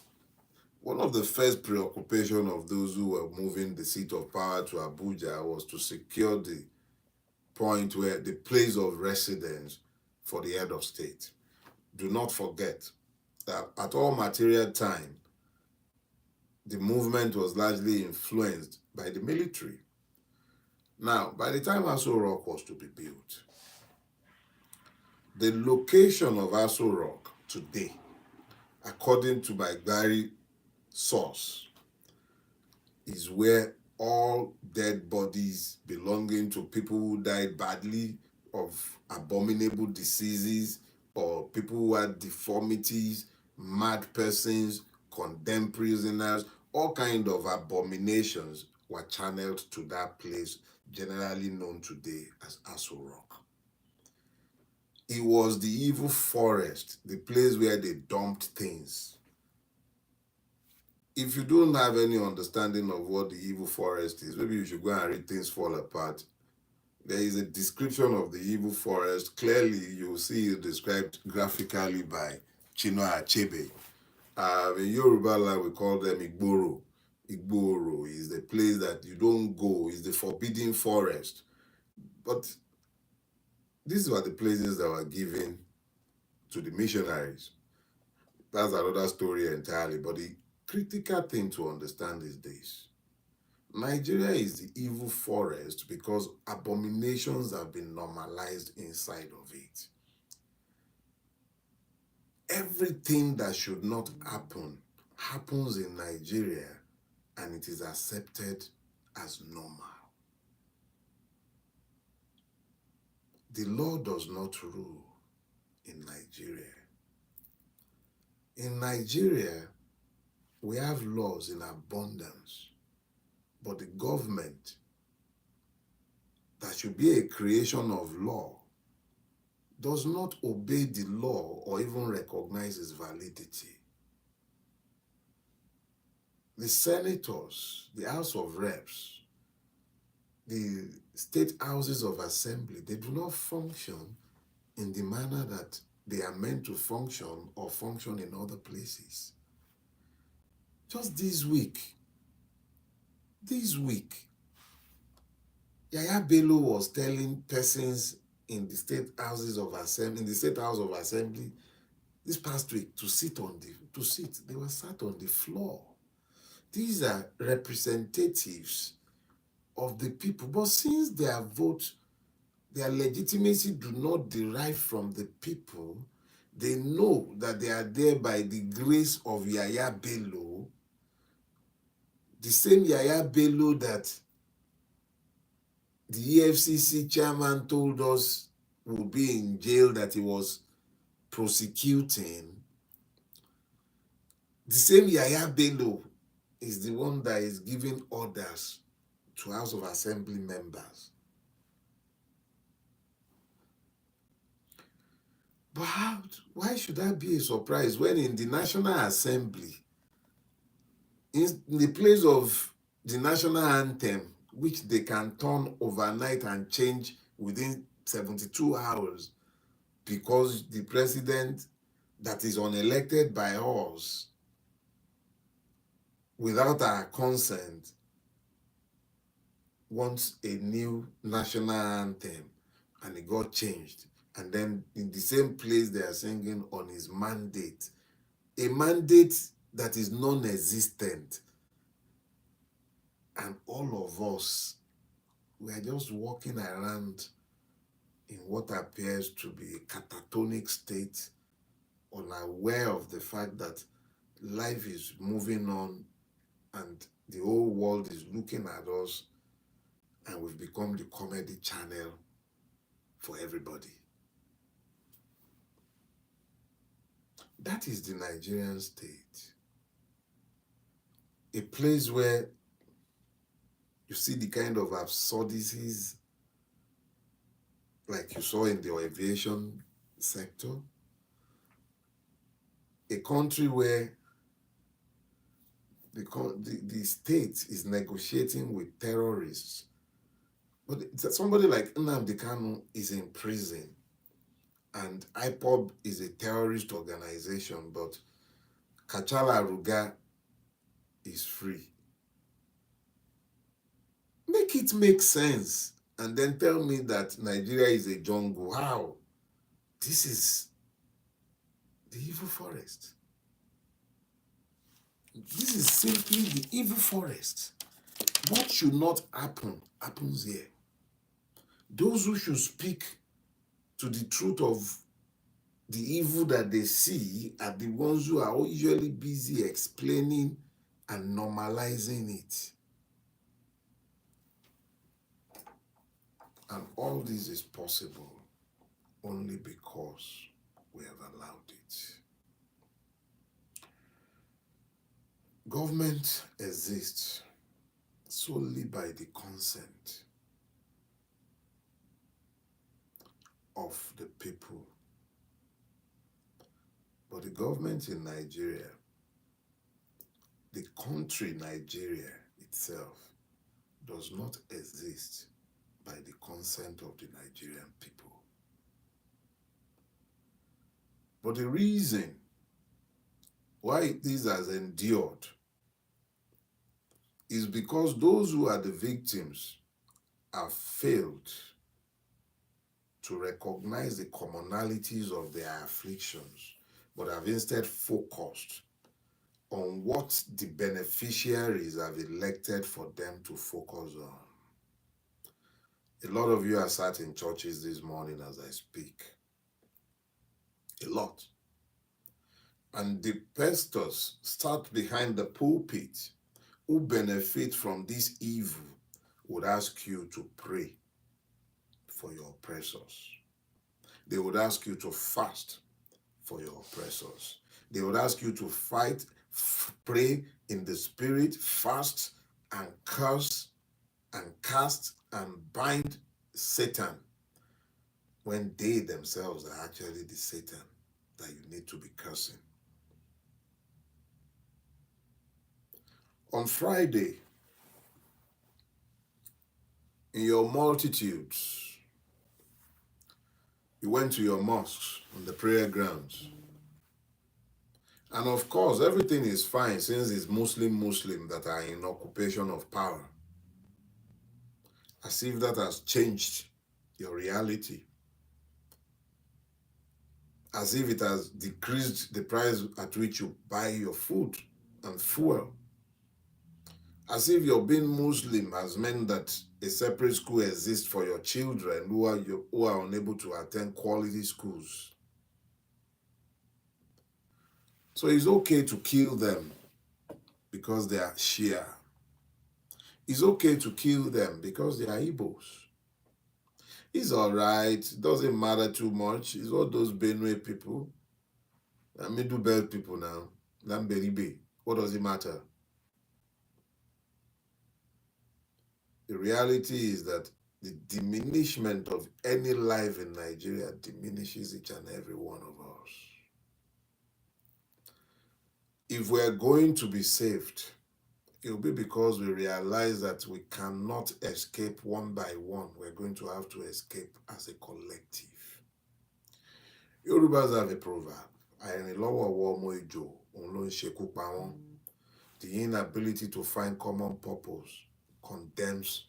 one of the first preoccupations of those who were moving the seat of power to Abuja was to secure the point where the place of residence for the head of state. Do not forget that at all material time, the movement was largely influenced by the military. Now, by the time Aso Rock was to be built, the location of Aso Rock today, according to my very source, is where all dead bodies belonging to people who died badly of abominable diseases or people who had deformities, mad persons, condemned prisoners, all kinds of abominations were channeled to that place, generally known today as Aso Rock. It was the evil forest, the place where they dumped things. If you don't have any understanding of what the evil forest is, maybe you should go and read Things Fall Apart. There is a description of the evil forest. Clearly, you'll see it described graphically by Chinua Achebe. In Yoruba land, we call them Igboro. Igboro is the place that you don't go, is the forbidden forest. But these were the places that were given to the missionaries. That's another story entirely. But the critical thing to understand is this. Nigeria is the evil forest because abominations have been normalized inside of it. Everything that should not happen happens in Nigeria, and it is accepted as normal. The law does not rule in Nigeria. In Nigeria, we have laws in abundance, but the government that should be a creation of law does not obey the law or even recognize its validity. The senators, the House of Reps, the state houses of assembly, they do not function in the manner that they are meant to function or function in other places. Just this week, Yaya Bello was telling persons in the state houses of assembly, in the state house of assembly this past week to sit. They were sat on the floor. These are representatives of the people, but since their vote, their legitimacy do not derive from the people, they know that they are there by the grace of Yaya Bello, the same Yaya Bello that the EFCC chairman told us will be in jail, that he was prosecuting. The same Yaya Bello is the one that is giving orders to House of Assembly members. But why should that be a surprise when in the National Assembly, in the place of the national anthem, which they can turn overnight and change within 72 hours, because the president that is unelected by us without our consent wants a new national anthem, and it got changed. And then in the same place they are singing on his mandate, a mandate that is non-existent. And all of us, we are just walking around in what appears to be a catatonic state, unaware of the fact that life is moving on and the whole world is looking at us, and we've become the comedy channel for everybody. That is the Nigerian state. A place where you see the kind of absurdities like you saw in the aviation sector. A country where the state is negotiating with terrorists. But somebody like Nnamdi Kanu is in prison, and IPOB is a terrorist organization, but Kachala Ruga is free. Make it make sense, and then tell me that Nigeria is a jungle. How? This is the evil forest. This is simply the evil forest. What should not happen, happens here. Those who should speak to the truth of the evil that they see are the ones who are usually busy explaining and normalizing it. And all this is possible only because we have allowed it. Government exists solely by the consent of the people. But the government in Nigeria, the country Nigeria itself, does not exist by the consent of the Nigerian people. But the reason why this has endured is because those who are the victims have failed to recognize the commonalities of their afflictions, but have instead focused on what the beneficiaries have elected for them to focus on. A lot of you are sat in churches this morning as I speak. A lot. And the pastors start behind the pulpit who benefit from this evil would ask you to pray for your oppressors. They would ask you to fast for your oppressors. They would ask you to fight, pray in the spirit, fast and curse and cast and bind Satan, when they themselves are actually the Satan that you need to be cursing. On Friday, in your multitudes, You went to your mosques on the prayer grounds. And of course, everything is fine since it's Muslim that are in occupation of power. As if that has changed your reality. As if it has decreased the price at which you buy your food and fuel. As if your being Muslim has meant that a separate school exists for your children who are unable to attend quality schools. So it's okay to kill them because they are Shia. It's okay to kill them because they are Igbos. It's all right. It doesn't matter too much. It's all those Benue people, Middle Belt people now, Lamberibe. What does it matter? The reality is that the diminishment of any life in Nigeria diminishes each and every one of us. If we're going to be saved, it will be because we realize that we cannot escape one by one. We're going to have to escape as a collective. Yorubas have a proverb. The inability to find common purpose condemns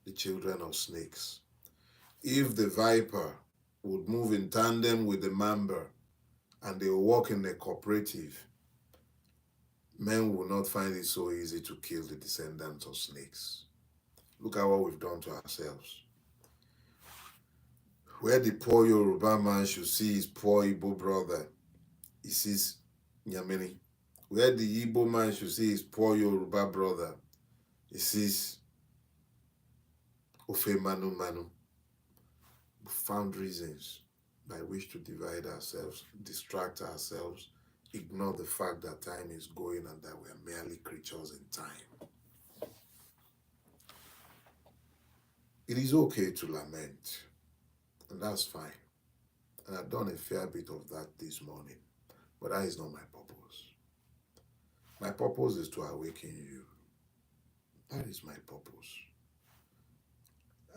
the children of snakes. If the viper would move in tandem with the mamba and they work in a cooperative, men will not find it so easy to kill the descendants of snakes. Look at what we've done to ourselves. Where the poor Yoruba man should see his poor Igbo brother, he sees Nyamini. Where the Igbo man should see his poor Yoruba brother, he sees Ofe Manu Manu. We found reasons by which to divide ourselves, distract ourselves, ignore the fact that time is going and that we are merely creatures in time. It is okay to lament, and that's fine. And I've done a fair bit of that this morning, but that is not my purpose. My purpose is to awaken you. That is my purpose.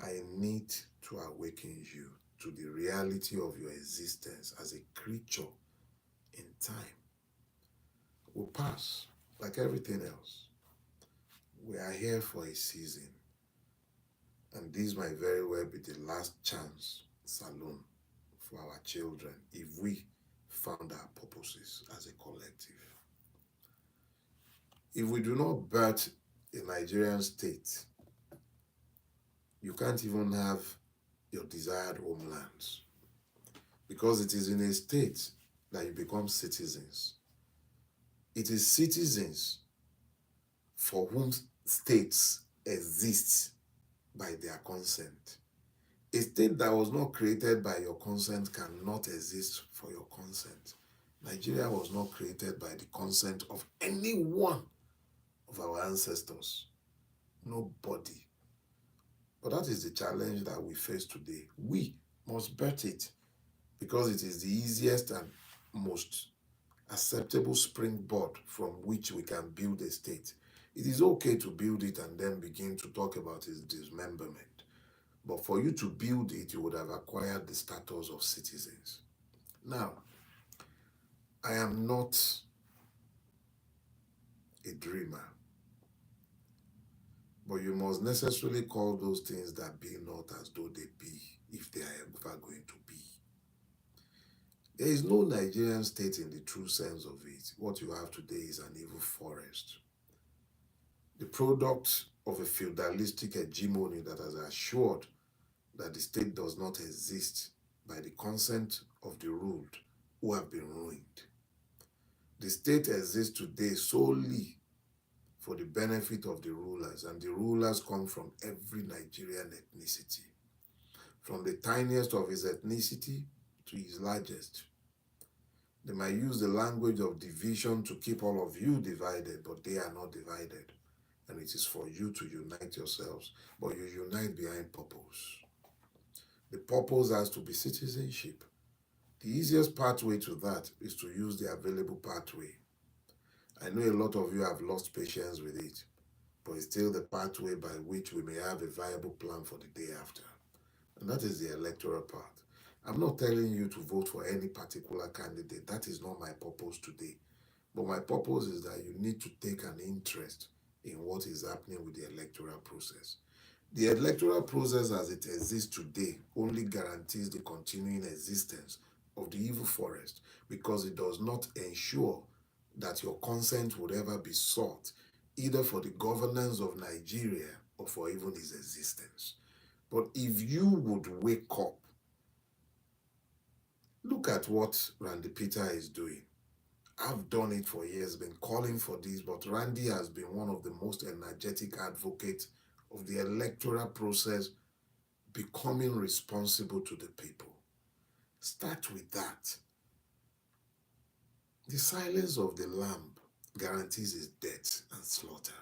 I need to awaken you to the reality of your existence as a creature in time. Will pass like everything else. We are here for a season, and this might very well be the last chance saloon for our children if we found our purposes as a collective. If we do not birth a Nigerian state, you can't even have your desired homelands, because it is in a state that you become citizens. It is citizens for whom states exist by their consent. A state that was not created by your consent cannot exist for your consent. Nigeria was not created by the consent of any one of our ancestors. Nobody. But that is the challenge that we face today. We must birth it because it is the easiest and most acceptable springboard from which we can build a state. It is okay to build it and then begin to talk about its dismemberment. But for you to build it, you would have acquired the status of citizens. Now, I am not a dreamer, but you must necessarily call those things that be not as though they be, if they are ever going to be. There is no Nigerian state in the true sense of it. What you have today is an evil forest. The product of a feudalistic hegemony that has assured that the state does not exist by the consent of the ruled who have been ruined. The state exists today solely for the benefit of the rulers, and the rulers come from every Nigerian ethnicity, from the tiniest of his ethnicity to his largest. They might use the language of division to keep all of you divided, but they are not divided. And it is for you to unite yourselves, but you unite behind purpose. The purpose has to be citizenship. The easiest pathway to that is to use the available pathway. I know a lot of you have lost patience with it, but it's still the pathway by which we may have a viable plan for the day after. And that is the electoral path. I'm not telling you to vote for any particular candidate. That is not my purpose today. But my purpose is that you need to take an interest in what is happening with the electoral process. The electoral process as it exists today only guarantees the continuing existence of the evil forest because it does not ensure that your consent would ever be sought either for the governance of Nigeria or for even its existence. But if you would wake up, look at what Randy Peter is doing. I've done it for years, been calling for this, but Randy has been one of the most energetic advocates of the electoral process becoming responsible to the people. Start with that. The silence of the lamb guarantees his death and slaughter.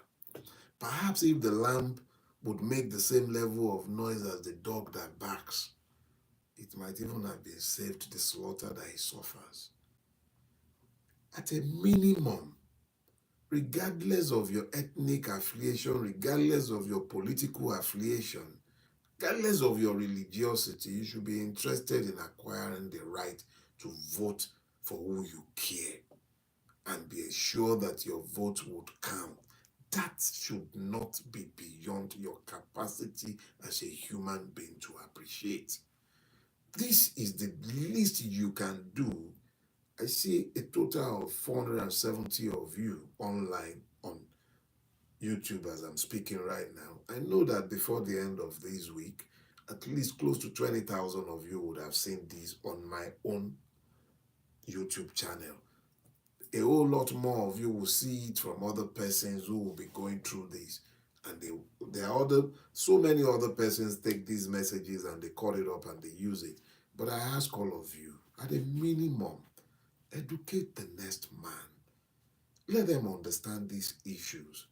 Perhaps if the lamb would make the same level of noise as the dog that barks, it might even have been saved the slaughter that he suffers. At a minimum, regardless of your ethnic affiliation, regardless of your political affiliation, regardless of your religiosity, you should be interested in acquiring the right to vote for who you care and be assured that your vote would count. That should not be beyond your capacity as a human being to appreciate. This is the least you can do. I see a total of 470 of you online on YouTube as I'm speaking right now. I know that before the end of this week, at least close to 20,000 of you would have seen this on my own YouTube channel. A whole lot more of you will see it from other persons who will be going through this. And there are so many other persons take these messages and they cut it up and they use it. But I ask all of you, at a minimum, educate the next man. Let them understand these issues.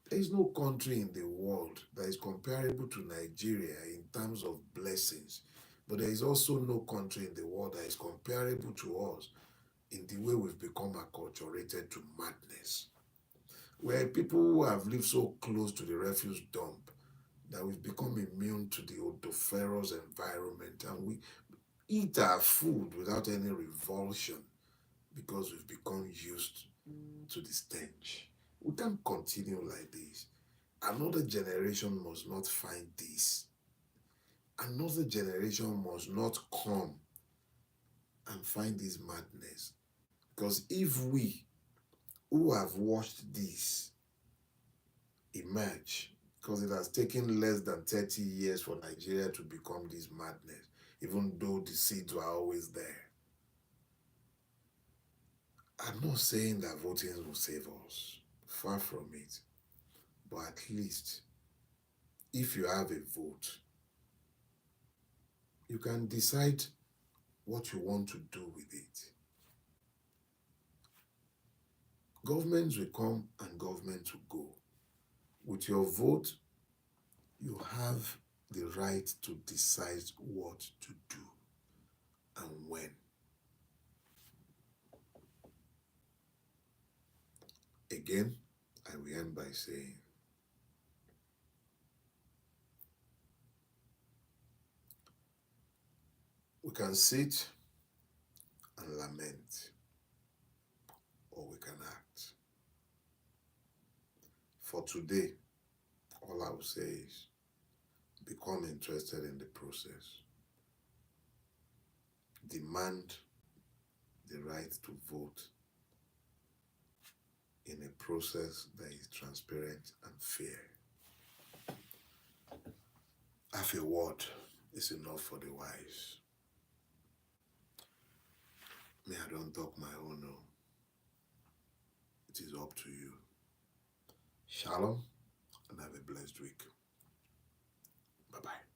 There is no country in the world that is comparable to Nigeria in terms of blessings, but there is also no country in the world that is comparable to us in the way we've become acculturated to madness. We're people who have lived so close to the refuse dump that we've become immune to the odoriferous environment and we eat our food without any revulsion because we've become used to the stench. We can't continue like this. Another generation must not find this. Another generation must not come and find this madness. Because if we who have watched this emerge, because it has taken less than 30 years for Nigeria to become this madness, even though the seeds were always there. I'm not saying that voting will save us. Far from it. But at least, if you have a vote, you can decide what you want to do with it. Governments will come and governments will go. With your vote, you have the right to decide what to do and when. Again, I will end by saying, we can sit and lament, or we can act. For today, all I will say is, become interested in the process. Demand the right to vote in a process that is transparent and fair. Half a word is enough for the wise. Me, I don't talk my own, no. It is up to you. Shalom, and have a blessed week. Bye-bye.